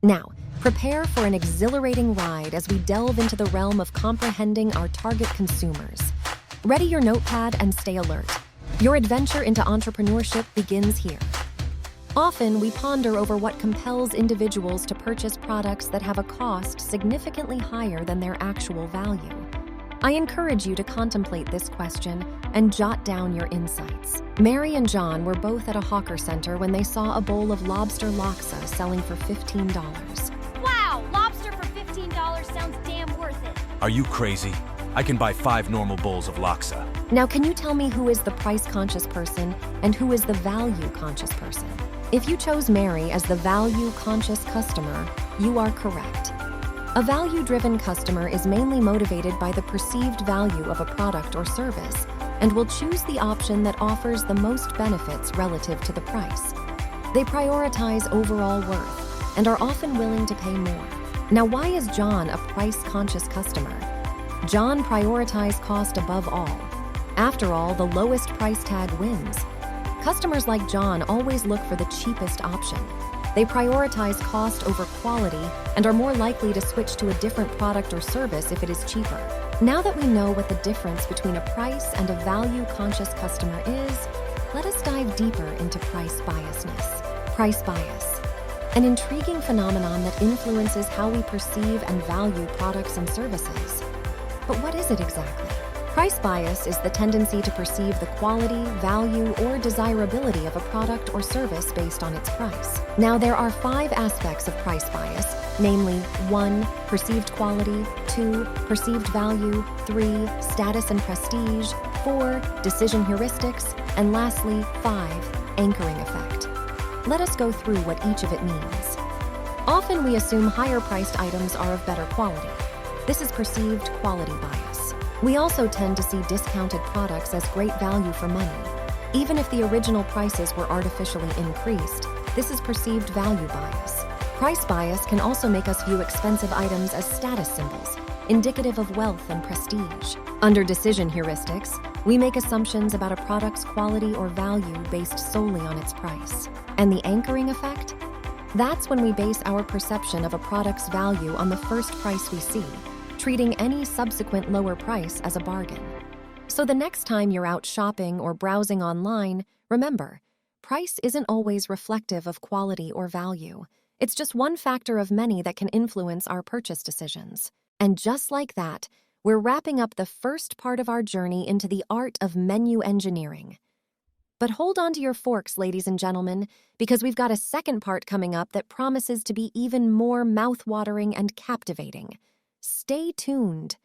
Now, prepare for an exhilarating ride as we delve into the realm of comprehending our target consumers. Ready your notepad and stay alert. Your adventure into entrepreneurship begins here. Often, we ponder over what compels individuals to purchase products that have a cost significantly higher than their actual value. I encourage you to contemplate this question and jot down your insights. Mary and John were both at a hawker center when they saw a bowl of lobster laksa selling for $15. Wow, lobster for $15 sounds damn worth it. Are you crazy? I can buy 5 normal bowls of laksa. Now, can you tell me who is the price-conscious person and who is the value-conscious person? If you chose Mary as the value-conscious customer, you are correct. A value-driven customer is mainly motivated by the perceived value of a product or service and will choose the option that offers the most benefits relative to the price. They prioritize overall worth and are often willing to pay more. Now, why is John a price-conscious customer? John prioritized cost above all. After all, the lowest price tag wins. Customers like John always look for the cheapest option. They prioritize cost over quality and are more likely to switch to a different product or service if it is cheaper. Now that we know what the difference between a price and a value-conscious customer is, let us dive deeper into price biasness. Price bias, an intriguing phenomenon that influences how we perceive and value products and services. But what is it exactly? Price bias is the tendency to perceive the quality, value, or desirability of a product or service based on its price. Now, there are 5 aspects of price bias, namely 1. Perceived quality, 2. Perceived value, 3. Status and prestige, 4. Decision heuristics, and lastly, 5. Anchoring effect. Let us go through what each of it means. Often we assume higher-priced items are of better quality. This is perceived quality bias. We also tend to see discounted products as great value for money. Even if the original prices were artificially increased, this is perceived value bias. Price bias can also make us view expensive items as status symbols, indicative of wealth and prestige. Under decision heuristics, we make assumptions about a product's quality or value based solely on its price. And the anchoring effect? That's when we base our perception of a product's value on the first price we see, treating any subsequent lower price as a bargain. So the next time you're out shopping or browsing online, remember, price isn't always reflective of quality or value. It's just one factor of many that can influence our purchase decisions. And just like that, we're wrapping up the first part of our journey into the art of menu engineering. But hold on to your forks, ladies and gentlemen, because we've got a second part coming up that promises to be even more mouth-watering and captivating. Stay tuned.